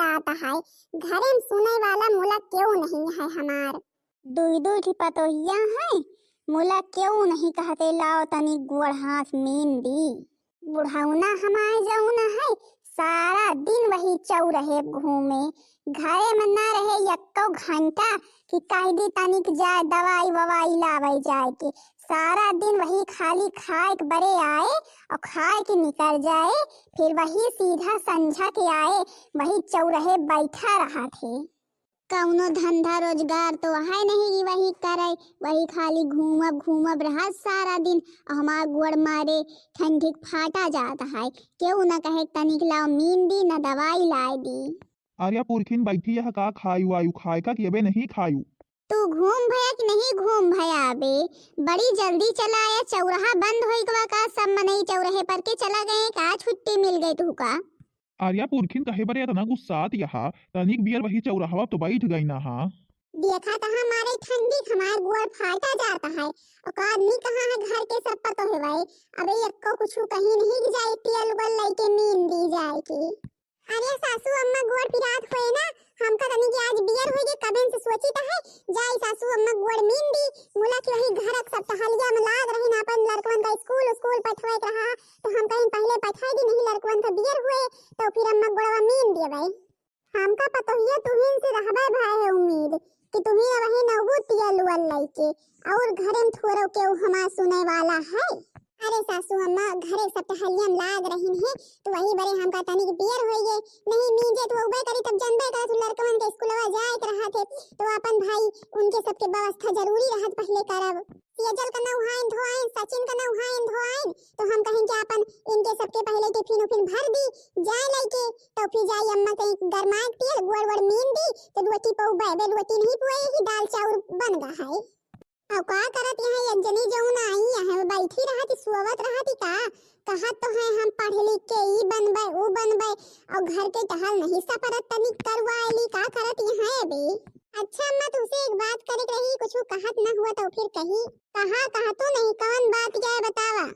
जाता है। घरे में सुने वाला मोला क्यों नहीं है हमार। दुई दुई की पतोहिया है, मोला क्यों नहीं कहते लाओ तनी गुड़ हाथ मीन दी। बुढ़ाउना हमारे जौना है, सारा दिन वही चौ रहे घूमे, घरे में ना रहे यक्को घंटा कि कह दी तनिक जाए दवाई ववाई लावे जाए के। सारा दिन वही खाली खाए के बरे आए और खाए के निकल जाए, फिर वही सीधा संझा के आए वही चौराहे बैठा रहा थे। कौनो धंधा रोजगार तो है नहीं कि वही करे, वही खाली घूमब रहा सारा दिन। हमार गुड़ मारे ठंडी फाटा जाता है, क्यों न कहे तनिक लाओ मीन दी न दवाई लाए दी। आर्या पुरखिन बैठी यह का खायु आयु खाए का कि अबे नहीं खायु। तू घूम भया कि नहीं घूम भया बे? बड़ी जल्दी चला आया, चौराहा बंद होई का सब मनई चौराहे पर के चला गए का छुट्टी मिल गई तू का? आर्या पुरखिन कहे बरे इतना गुस्सात यहाँ तनिक बियर वही चौराहा तो बैठ गई ना। हाँ देखा तो हमारे ठंडी हमारे गुड़ फाटा जाता है और आदमी कहाँ है घर के सब पतो है भाई। अबे यक्को कुछ कहीं नहीं जाए पियल उबल लेके मीन दी जाए की। अरे सासू अम्मा गुड़ पिरात होए ना, हमका तनी कि आज बियर होई के कबन से सोची त है जाई सासू अम्मा गुड़ मीन दी। मुला कि वही घरक सब टहलिया में लाग रही ना अपन लड़कवन का स्कूल पठवाए रहा, तो हम कहीं पहले पठाई दी नहीं लड़कवन का बियर हुए तो फिर अम्मा गुड़वा मीन दिए भाई। हमका पतो हिया तुहिन से रहबे भाई है उम्मीद कि तुम्ही वही नवगु तियल उल लइके और घरे में थोरो के हमा सुने वाला है। अरे सासू अम्मा घरे सब टहलिया में लाग रही है तो वही बरे हमका तनिक बियर होई गे नहीं मीजे तो उबे करी तब जनबे करे तो लड़कवन के स्कूलवा जाए के रहा थे तो अपन भाई उनके सबके व्यवस्था जरूरी रहत पहले करब। सेजल का नौहाइन धोआइन, सचिन का नौहाइन धोआइन, तो हम कहें कि अपन इनके सबके पहले टिफिन उफिन भर दी जाए लइके तो फिर जाई अम्मा कहीं गरमाए तेल गुड़ मीन दी तो रोटी पउबे बे रोटी नहीं पुए ही दाल चाउर बन गा है। अब का करत यहाँ यजनी जौन आई है बैठी रहती सुवत रहती का कहत तो है हम पढ़ लिख के ई बनबे ऊ बनबे और घर के टहल नहीं सपरत तनिक करवाएली का करत यहाँ है बे। अच्छा अम्मा तुमसे एक बात करे रही कुछ कहत न हुआ तो फिर कही कहा तो नहीं कौन बात क्या बतावा।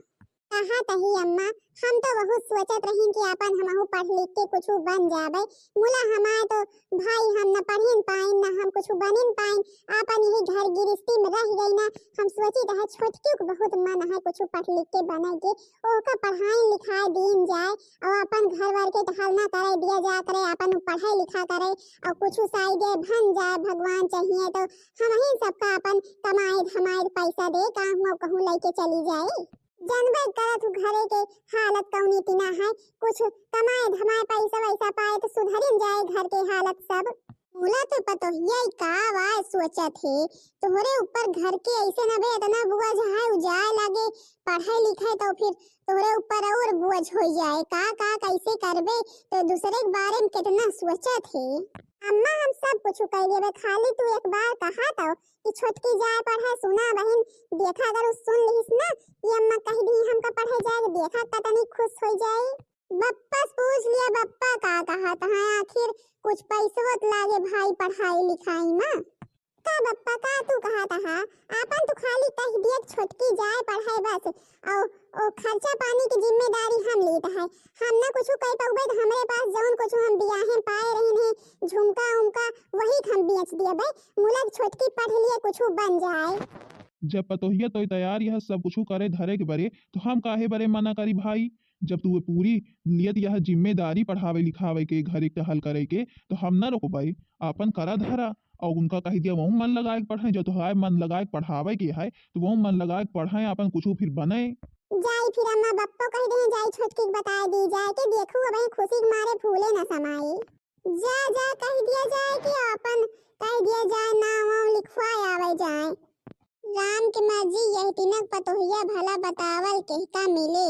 कहा तही अम्मा हम तो बहुत सोचत रही कि अपन हमहु पढ़ लिख के कुछ बन जाबे। मुला हमारे तो भाई हम न पढ़िन पाइन न हम कुछ बनिन पाइन, अपन यही घर गिरस्ती में रह गई ना। हम सोची रहे छोटकी को बहुत मन है कुछ पढ़ लिख के बने के ओका पढ़ाई लिखाई दीन जाए और अपन घर वार के टहल ना करे दिया जा करे अपन पढ़ाई लिखा करे और कुछ साइड बन जाए भगवान चाहिए तो हम ही सबका अपन कमाए धमाए पैसा दे का हम कहूँ लेके चली जाए। जानबे करत घरे के हालत कौनी तिना है, कुछ कमाए धमाए पैसा वैसा पाए तो सुधरिन जाए घर के हालत सब। मुला तो पतो यही का वाय सोचत है तोहरे ऊपर घर के ऐसे न बे इतना बुआ जाए उजाए लगे पढ़ाई लिखाई तो फिर तोहरे ऊपर और बोझ हो जाए का कैसे करबे तो दूसरे के बारे में कितना सोचत है। अम्मा हम सब कुछ कह देबे खाली तू एक बार कहा तो कि छोटकी जाए पढ़े सुना बहन देखा अगर सुन लिस ना ये अम्मा कह दी हमका पढ़े जाए देखा तनी खुश हो जाए। बप्पा पूछ लिया बप्पा का कहा था आखिर कुछ पैसों लागे भाई पढ़ाई लिखाई में का बप्पा का तू कहा था अपन तो खाली कह दिया छोटकी जाए पढ़े बस और खर्चा पानी की जिम्मेदारी हम लेता है। हम ना कुछ कह पाऊबे तो हमरे पास जौन कुछ हम बियाहे पाए रही है झुमका उमका वही हम बेच दिए बे मुला छोटकी पढ़ लिए कुछ बन जाए। जब पतोहिया तो तैयार यह सब कुछ करे धरे के बरे तो हम काहे बरे मना करी भाई। जब तू पूरी लियत यह जिम्मेदारी पढ़ावे लिखावे के घरे के हल करे के तो हम ना रोको भाई अपन करा धरा और उनका कह दिया वो मन लगाए पढ़े जो तो है मन लगाए पढ़ावे के है तो वो मन लगाए पढ़े अपन कुछ फिर बने जाई। फिर अम्मा बप्पो कह दे जाई छोटकी बता दी जाए के देखो अब खुशी के मारे फूले न समाए जा कह दिया जाए कि अपन कह दिया जाए नाम लिखवाए आवे जाए। राम के मर्जी यही तिनक पतोहिया भला बतावल कहका मिले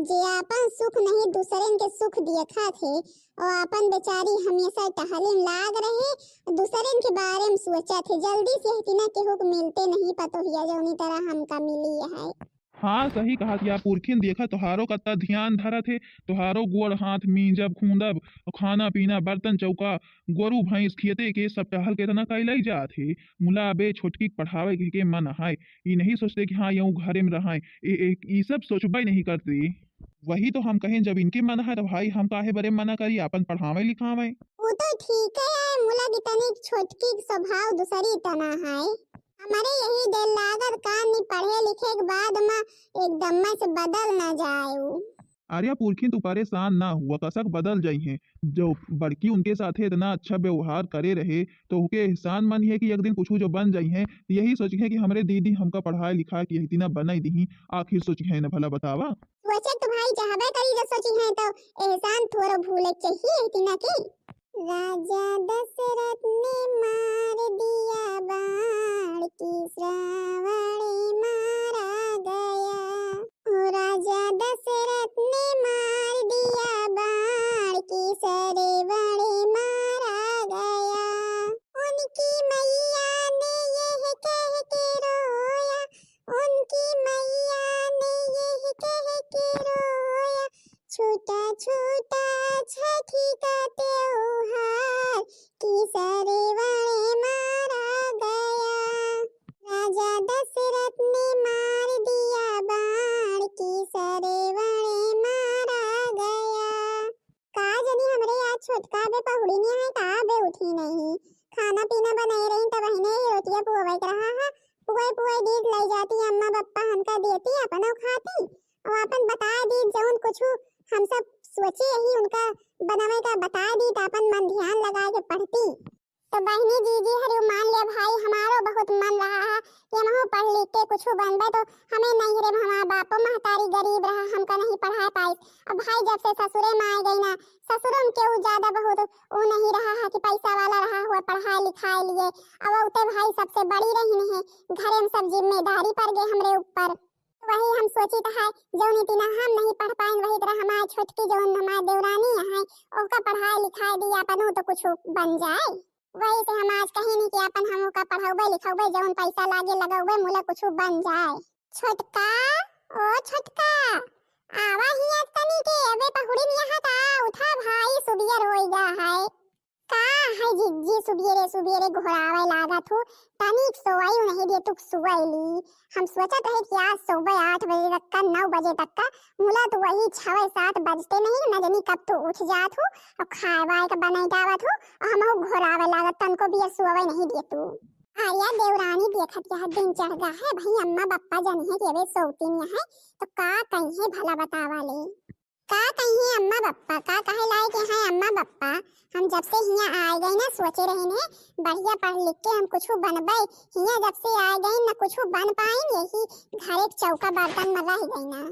जे अपन सुख नहीं दूसरे के सुख देखा थे और अपन बेचारी हमेशा टहले लाग रहे दूसरे के बारे में सोचा थे जल्दी से तिनक के हुक मिलते नहीं पतोहिया जौनी तरह हमका मिली है। हाँ सही कहा कि आप पुरखिन देखा तोहारो कत्ता ध्यान धरा थे तोहारो गोड़ हाथ मींजब खूंदब खाना पीना बर्तन चौका गोरू भैंस खेते के सब टहल के तना कैलाई जा थे। मुला बे छोटकी पढ़ावे के मन है ये नहीं सोचते कि हाँ यूं घरे में रहा ये सब सोचबे नहीं करते। वही तो हम कहें जब इनके मन है तो भाई हम काहे बरे मना करी अपन पढ़ावे लिखावे। वो तो ठीक है मुला की तनिक छोटकी स्वभाव दूसरी तना है। हमारे यही दिल लागत कान नहीं पढ़े लिखे के बाद में एकदम से बदल ना जाए उ। आर्या पुरखिन तू परेशान ना हुआ, कसक बदल जाई हैं। जो बड़की उनके साथे इतना अच्छा व्यवहार करे रहे तो उनके एहसान मन है कि एक दिन कुछ जो बन जाई हैं। यही सोची है कि हमरे दीदी हमका पढ़ाई लिखा के इतना बनाई दी, आखिर सोची है न भला बतावा। सोचे तो भाई चाहबे करी जो सोची है तो एहसान थोड़ा भूले चाहिए इतना की। राजा दशरथ ने मार दिया बाण की श्रावणी मारा गया। ओ राजा दशरथ ने मार दिया बाण की श्रावणी मारा गया। उनकी मैया ने यह कह के रोया, उनकी मैया ने यह कह के रोया, छूटा छूटा छठी का त्योहार की श्रावणी मारा गया। राजा दशरथ ने मार दिया बाण की श्रावणी मारा गया। का जनी हमरे आज छोटका बे पहुड़ी नहीं है का बे उठी नहीं। खाना पीना बनाई रही तब बहने रोटियां पुआई रहा है। पुआई दूध लाई जाती अम्मा बप्पा हमका देती अपन खाती और अपन बता दी जौन कुछ हम सब सोचे यही उनका बनावे का बता दी तो अपन मन ध्यान लगा के पढ़ती। तो बहनी दीदी हरि मान लिया भाई हमारो बहुत मन रहा है कि हम पढ़ लिख के कुछ बनबे तो हमें नहीं रे हमारा बापो महतारी गरीब रहा हमका नहीं पढ़ा पाई। अब भाई जब से ससुरे में आ गई ना ससुरों में केहू ज्यादा बहुत वो नहीं रहा है कि पैसा वाला रहा हुआ पढ़ाई लिखाई लिए। अब उते भाई सबसे बड़ी रही है घरे में सब जिम्मेदारी पड़ गई हमरे ऊपर। वही हम सोची है जौन इतना हम नहीं पढ़ पाए वही तरह हमारी छोटकी जौन हमारी देवरानी है उसका पढ़ाई लिखाई दी अपन तो कुछ बन जाए। वही से हम आज कहीं नहीं कि अपन हम का पढ़ाऊबे लिखाऊबे जौन पैसा लागे लगाऊबे मुला कुछ बन जाए। छोटका ओ छोटका आवा हिया तनी के अबे पहुड़ी नहीं है का उठा भाई सुबियर होई जा है का है जिज्जी सुबियरे घोड़ावे लागत हो तनिक सोई नहीं दे तू सुवैली। हम सोचत है कि आज सुबह 8 बजे तक का 9 बजे तक का मुला तो वही 6-7 बजते नहीं न जानी कब तो उठ जात हो और खाए का बनाई दावत हो और हम घोड़ावे लागत तनको भी सुवै नहीं दे तू। आर्या देवरानी देखत यह दिन चढ़ गया है भाई अम्मा बप्पा जन है कि अबे सोती नहीं है तो का कहीं है भला बतावा ले का कहीं है अम्मा बप्पा का कहे लाए कि है अम्मा बप्पा हम जब से हिया आ गए ना सोचे रहे ने बढ़िया पढ़ लिख के हम कुछ बनबे हिया जब से आ गए ना कुछ बन पाए यही घर एक चौका बर्तन में रह गई ना।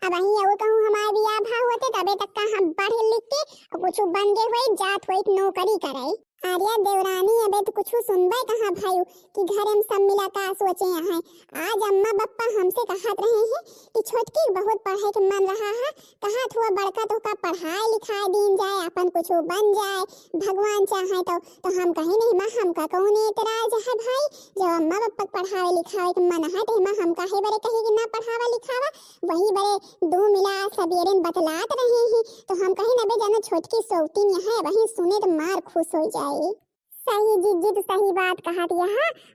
अब अही और कहूँ हमारे बियाह भा होते तबे तक का हम पढ़ लिख के और कुछ बन गए हुए जात हुई नौकरी करे। आर्या देवरानी अबे तो कुछ सुनबे कहाँ भाई कि घर में सब मिला का सोचे हैं। आज अम्मा बप्पा हमसे कहत रहे हैं कि छोटकी बहुत पढ़े के मन रहा है कहा हुआ बड़का तो का पढ़ाई लिखाई दिन जाए अपन कुछ बन जाए भगवान चाहे तो हम कहीं नहीं माँ हमका कौन एतराज है भाई जब अम्मा बप्पा पढ़ावे लिखावे के मन है तो हम काहे बरे कहे कि ना पढ़ावा लिखावा वही बरे दो मिला सबेरे बतलात रहे हैं तो हम कहीं ना बे जानो छोटकी सोती है वही सुने तो मार खुश हो जाए। सही जिज्जी तो सही बात कहा दिया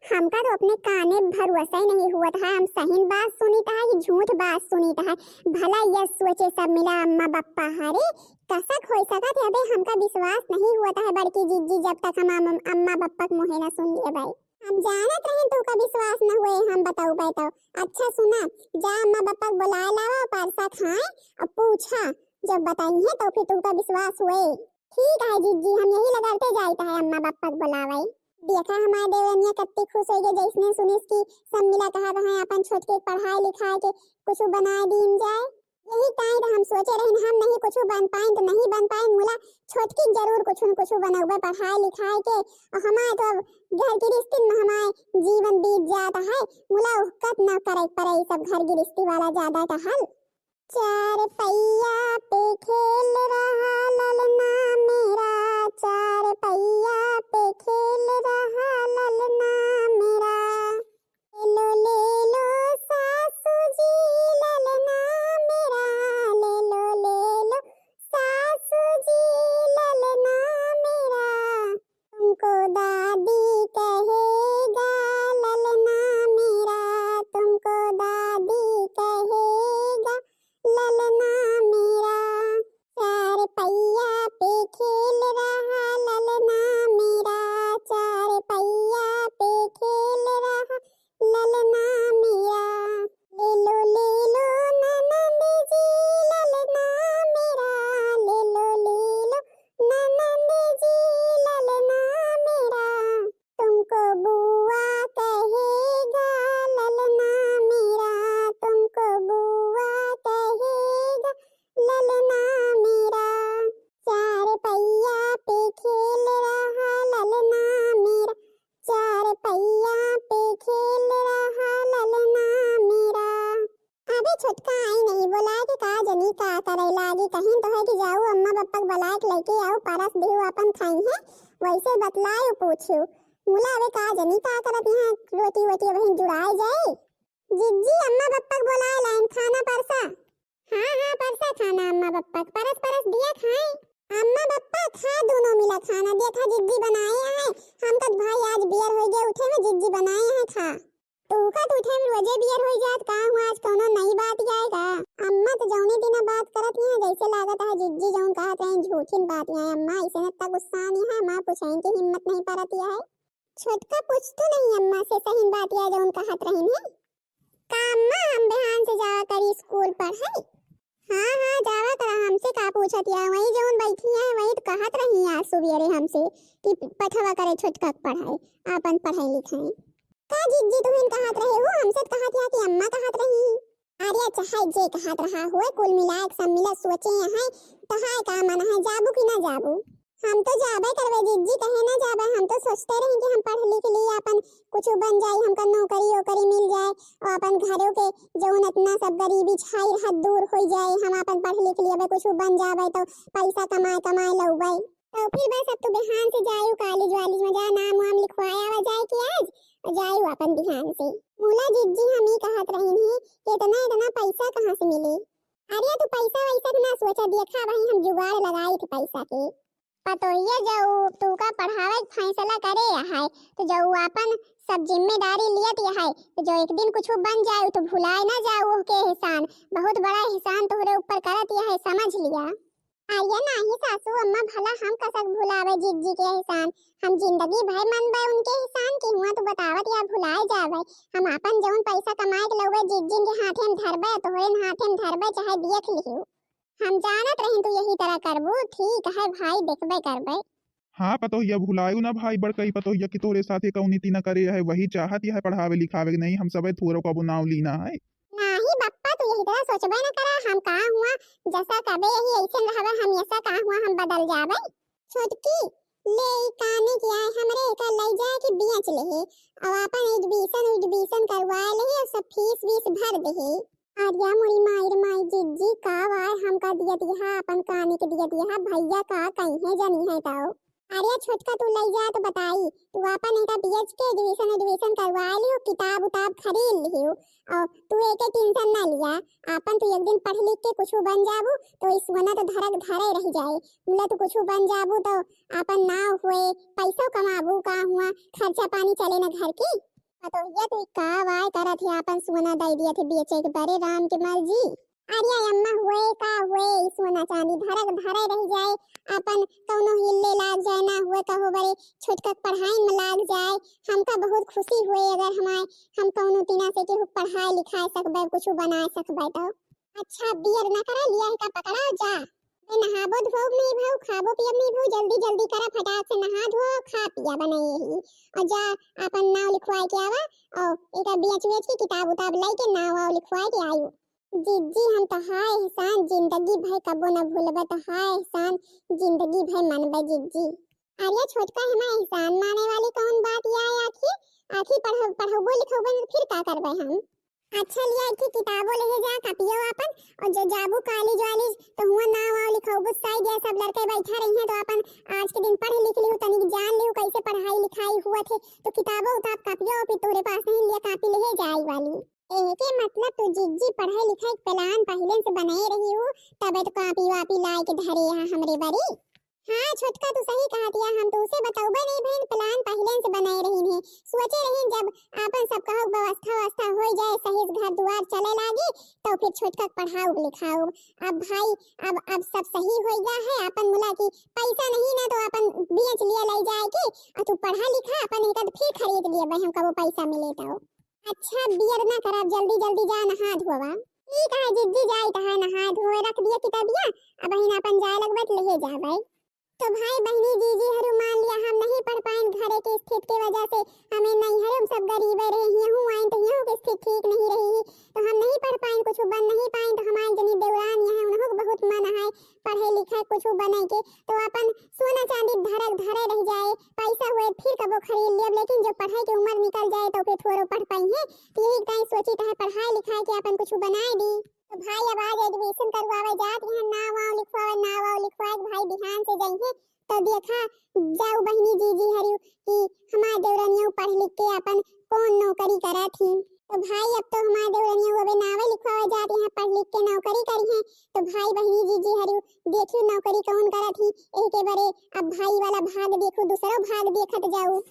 हमका तो अपने काने भरोसा ही नहीं हुआ था हम सही बात सुनी था कि झूठ बात सुनी था भला यह सोचे सब मिला अम्मा बप्पा हरे कसक हो सका थे अबे हमका विश्वास नहीं हुआ था बड़की जिज्जी जब तक हम अम्मा बप्पा के मुहे ना सुन लिए भाई हम जानत रहे तो का विश्वास न हुए हम बताओ तो अच्छा सुना जा अम्मा बप्पा को बुला लावा परसा खाए और पूछा जब बताई है तो फिर तुमका विश्वास हुए। ठीक है जिज्जी हम यही लगाते जाते हैं अम्मा बप्पा को बुलावे। देखा हमारे देवरानिया कत्ती खुश हो गई जैसने सुनी कि सब मिला कहा रहे अपन छोटके पढ़ाई लिखाई के कुछ बनाए दीन जाए। यही टाइम हम सोचे रहे हम नहीं कुछ बन पाए तो नहीं बन पाए मुला छोटकी जरूर कुछ न कुछ बनाऊबे पढ़ाई लिखाई के और हमारे तो घर गृहस्थी में हमारे जीवन बीत जाता है मुला उहकत न करे पड़े सब घर गृहस्थी वाला ज्यादा का हल। चार पहिया पे खेल रहा ललना मेरा चार पहिया पे खेल रहा ललना मेरा ले लो सासू जी ललना मेरा ले लो सासू जी ललना मेरा तुमको दादी कहेगा ललना मेरा तुमको दादी कहेगा ललना मेरा चार पहिया पे खेल रहा ललना बप्पा बुलाए के लेके आओ परस देहु अपन खाई है वैसे बतलाए पूछू मुला वे का जनी का करत यहाँ रोटी वोटी वहीं जुड़ाए जाए। जिज्जी अम्मा बप्पा बुलाए लाइन खाना परसा। हाँ परसा खाना अम्मा बप्पा परस परस दिया खाए। अम्मा बप्पा खा दोनों मिला खाना देखा जिज्जी बनाए है हम तो भाई आज बियर हो गया उठे में जिज्जी बनाए है खा तू का तो उठे में रोजे बियर हो जात का हुआ आज कोनो नई बात जाएगा। अम्मा तो जौने दिन बात करत है जैसे लागत है जिज्जी जौन कहत है झूठी बात है अम्मा इसे न तक गुस्सा नहीं है मां पूछाई की हिम्मत नहीं परती है। छोटका पूछ तो नहीं अम्मा से सही बात है जौन कहत रही है का अम्मा हम बिहान से जावा करी स्कूल पढ़ाई। हाँ जावा करा हमसे का पूछत या वही जौन बैठी है वही तो कहत रही आज सुबेरे हमसे कि पठवा करे छोटका पढ़ाई अपन पढ़ाई लिखाई का जिज्जी तुम कहत रहे हो हमसे कहत या कि अम्मा कहत रही। अरे चाहे जे कहत रहा हो कुल मिलाए सब मिला सोचे है तहाय का मन है जाबू कि ना जाबू। हम तो जाबे करवे जिज्जी कहे ना जाबे हम तो सोचते रहे कि हम पढ़ लिख लिए अपन कुछ बन जाए हमका नौकरी ओकरी मिल जाए और अपन घरों के जौन इतना सब गरीबी छाई हद दूर हो जाए हम अपन पढ़ लिख लिए कुछ बन जाबे तो पैसा कमाए लौबे तो फिर बस अब तो बिहान से जायू कॉलेज वालेज में जा नाम वाम लिखवाया वा जाए कि आज जायू अपन बिहान से। मुला जिज्जी हम ही कहत रही है कि इतना पैसा कहाँ से मिले। अरे तू पैसा वैसा ना सोचा देखा भाई हम जुगाड़ लगाई थे पैसा के पतोहिया जाऊ तू का पढ़ावे फैसला करे है तो जाऊ अपन सब जिम्मेदारी लियत है तो जो एक दिन कुछ बन जाए तो भुलाए ना जाओ के एहसान बहुत बड़ा एहसान तोहरे ऊपर करत है समझ लिया। आया नहीं सासू अम्मा भला हम कसक भुलावे जिज्जी के एहसान हम जिंदगी भर मनबे उनके एहसान की हुआ तो बतावत या भुलाए जावे हम अपन जौन पैसा कमाए के लौवे जिज्जी के हाथे में धरबे तोहरे हाथे में धरबे चाहे देख लियो हम जानत रही तू यही तरह करबू ठीक है भाई देखबे करबे। हाँ पतोहिया भुलायू ना भाई बड़कई पतोहिया कि तोरे साथे कौनीति न करे है वही चाहत है पढ़ावे लिखावे नहीं हम सबे थोरो का बुनाव लीना है। नहीं बप्पा तू यही तरह सोचबे न करा हम का हुआ जैसा कबे यही ऐसे रहबे हम ऐसा का हुआ हम बदल जाबे। छोटकी ले काने किया हमरे का ले जाए कि बेच ले अब अपन एडमिशन करवा ले सब फीस भर दे। आर्या मोरी माई जिज्जी का वाय हमका दिया दिया अपन काने के दिया दिया भैया का कहीं है जानी है ताओ। अरे छोटका तू ले जा तो बताई तू अपन एटा बीएच के एडमिशन करवा लियो किताब उताब खरीद लियो और तू एक टेंशन ना लिया अपन तू एक दिन पढ़ लिख के कुछ बन जाबू तो इस वना तो धरक धरे रह जाए मुला तू कुछ बन जाबू तो अपन ना हुए पैसा कमाबू का हुआ खर्चा पानी चले ना घर की तो ये तो का वाय करत है अपन सोना दे दिया थे बेचे के बड़े राम के मर्जी। अरे अम्मा हुए का हुए सोना चांदी धरक धरे रह जाए अपन कौनो हिल्ले लाग जाए ना हुए कहो बड़े छोटका पढ़ाई में लाग जाए हमका बहुत खुशी हुए अगर हमारे हम कौनो तीना से के पढ़ाई लिखाए सकबे कुछ बनाए सकबे तो। अच्छा बियर ना करा लिया है का पकड़ा जा नहाबो धोब नहीं भाऊ खाबो पियब नहीं भाऊ जल्दी करा फटाक से नहा धो खा पिया बनाए ही और जा अपन नाम लिखवाए के आवा और एक बेच की किताब उताब लाई के नाम वाव लिखवाए के आयु। जिज्जी हम तो हाय एहसान जिंदगी भर कबो न भूलबे तो हाय एहसान जिंदगी भर मनबे जिज्जी। अरे छोटका हमें एहसान माने वाली कौन बात या आखिर पढ़बो लिखबो फिर का करबे हम। अच्छा लिया की किताबों ले जा कॉपियो अपन और जो जाबू कॉलेज वालेज तो हुआ नाम वाव लिखाओ साइड या सब लड़के बैठा रही हैं तो अपन आज के दिन पढ़ लिख लियो तनिक जान लियो कैसे पढ़ाई लिखाई हुआ थे तो किताबों उताब कॉपियो फिर तोरे पास नहीं लिया कॉपी ले जाई वाली के मतलब तू जिज्जी पढ़ाई लिखाई प्लान पहले से बनाए रही हो तबे तो कॉपी वापी लाए के धरे यहाँ हमरे बड़ी। हाँ छोटका तू सही कहा दिया हम तो उसे बताऊबे नहीं बहन प्लान पहले से बनाए रही है सोचे रही जब अपन सब कहो व्यवस्था हो जाए सही घर द्वार चले लागी तो फिर छोटका पढ़ाओ लिखाओ। अब भाई अब सब सही हो गया है अपन मुला की पैसा नहीं ना तो अपन बेच लिया ले जाए के और तू पढ़ा लिखा अपन एक फिर खरीद लिए भाई हमका वो पैसा मिले तो। अच्छा बियर ना कर जल्दी जा नहा धोवा ठीक है जिज्जी जाए तो नहा धोए रख दिया किताबिया अब बहन अपन जाए लगबे ले जाबे तो भाई बहनी दीदी हरु मान लिया हम नहीं पढ़ पाए घरे के स्थिति की वजह से हमें नहीं है हम सब गरीब रहे हूँ आए तो यहाँ की स्थिति ठीक नहीं रही तो हम नहीं पढ़ पाए कुछ बन नहीं पाए तो हमारे जनी देवरान यहाँ उन्हों बहुत मन है पढ़े लिखे कुछ बने के तो अपन सोना चांदी धरक धरे रह जाए पैसा हुए फिर कबो खरीद लिया लेकिन जब पढ़ाई की उम्र निकल जाए तो फिर थोड़ा पढ़ पाई है तो यही कहीं सोची तो है पढ़ाई लिखाई के अपन कुछ बनाए दी तो भाई अब आज एडमिशन करवावे जात यहाँ नाम वाव लिखवाए भाई बिहान से जाइए तो देखा जाऊ बहनी जीजी हरियो कि हमार देवरनिया पढ़ लिख के अपन कौन नौकरी करा थी। तो भाई अब तो हमार देवरनिया अबे नावे लिखवावे जात यहाँ पढ़ लिख के नौकरी करी है। तो भाई बहनी जीजी हरियो देखियो नौकरी कौन करा थी एही के बरे अब भाई वाला भाग देखो दूसरा भाग देखत जाऊ।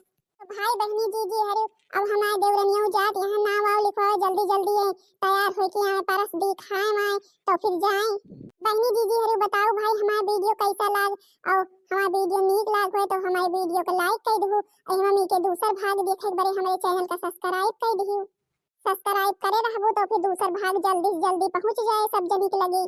तो भाई बहनी जीजी हरियो अब हमारे देवरनिया जात यहाँ नाम वाव लिखवावे जल्दी जल्दी है तैयार होके यहाँ परस दिखाए आए तो फिर जाए। बहनी दीदी हरे बताओ भाई हमारा वीडियो कैसा लाग और हमारा वीडियो नीक लाग हो तो हमारे वीडियो को लाइक कर दो और हम के दूसरा भाग देखे बड़े हमारे चैनल का सब्सक्राइब कर दियो। सब्सक्राइब करे रहबो तो फिर दूसरा भाग जल्दी से जल्दी पहुंच जाए सब जनी के लगे।